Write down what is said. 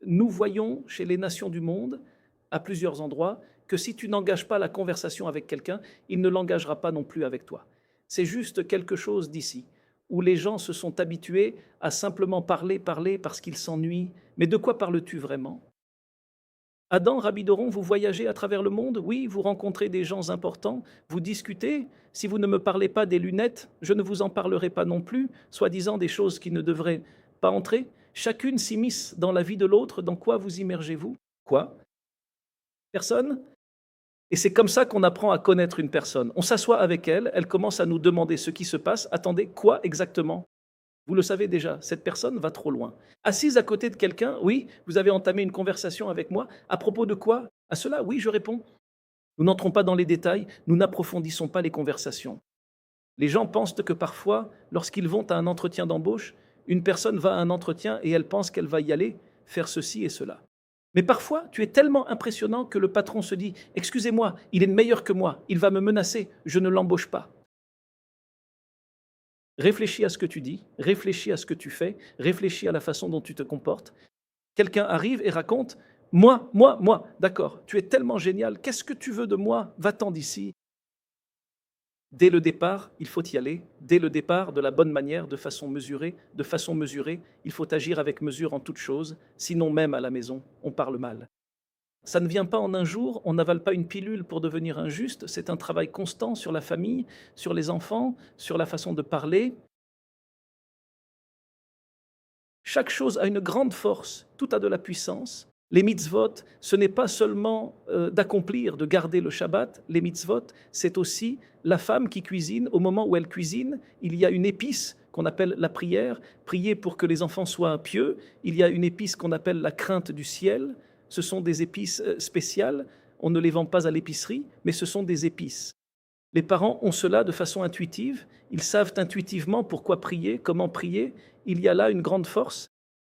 Nous voyons chez les nations du monde, à plusieurs endroits, que si tu n'engages pas la conversation avec quelqu'un, il ne l'engagera pas non plus avec toi. C'est juste quelque chose d'ici, où les gens se sont habitués à simplement parler, parler parce qu'ils s'ennuient. Mais de quoi parles-tu vraiment? Adam, Rabbi Doron, vous voyagez à travers le monde? Oui, vous rencontrez des gens importants, vous discutez. Si vous ne me parlez pas des lunettes, je ne vous en parlerai pas non plus, soi-disant des choses qui ne devraient pas entrer. Chacune s'immisce dans la vie de l'autre. Dans quoi vous immergez-vous? Quoi? Personne? Et c'est comme ça qu'on apprend à connaître une personne. On s'assoit avec elle, elle commence à nous demander ce qui se passe. Attendez, quoi exactement? Vous le savez déjà, cette personne va trop loin. Assise à côté de quelqu'un, oui, vous avez entamé une conversation avec moi. À propos de quoi? À cela, oui, je réponds. Nous n'entrons pas dans les détails, nous n'approfondissons pas les conversations. Les gens pensent que parfois, lorsqu'ils vont à un entretien d'embauche, une personne va à un entretien et elle pense qu'elle va y aller faire ceci et cela. Mais parfois, tu es tellement impressionnant que le patron se dit: excusez-moi, il est meilleur que moi, il va me menacer, je ne l'embauche pas. Réfléchis à ce que tu dis, réfléchis à ce que tu fais, réfléchis à la façon dont tu te comportes. Quelqu'un arrive et raconte: moi, d'accord, tu es tellement génial, qu'est-ce que tu veux de moi? Va-t'en d'ici. Dès le départ, il faut y aller. Dès le départ, de la bonne manière, de façon mesurée. De façon mesurée, il faut agir avec mesure en toutes choses, sinon même à la maison, on parle mal. Ça ne vient pas en un jour, on n'avale pas une pilule pour devenir injuste, c'est un travail constant sur la famille, sur les enfants, sur la façon de parler. Chaque chose a une grande force, tout a de la puissance. Les mitzvot, ce n'est pas seulement d'accomplir, de garder le Shabbat. Les mitzvot, c'est aussi la femme qui cuisine. Au moment où elle cuisine, il y a une épice qu'on appelle la prière, prier pour que les enfants soient pieux. Il y a une épice qu'on appelle la crainte du ciel. Ce sont des épices spéciales. On ne les vend pas à l'épicerie, mais ce sont des épices. Les parents ont cela de façon intuitive. Ils savent intuitivement pourquoi prier, comment prier. Il y a là une grande force.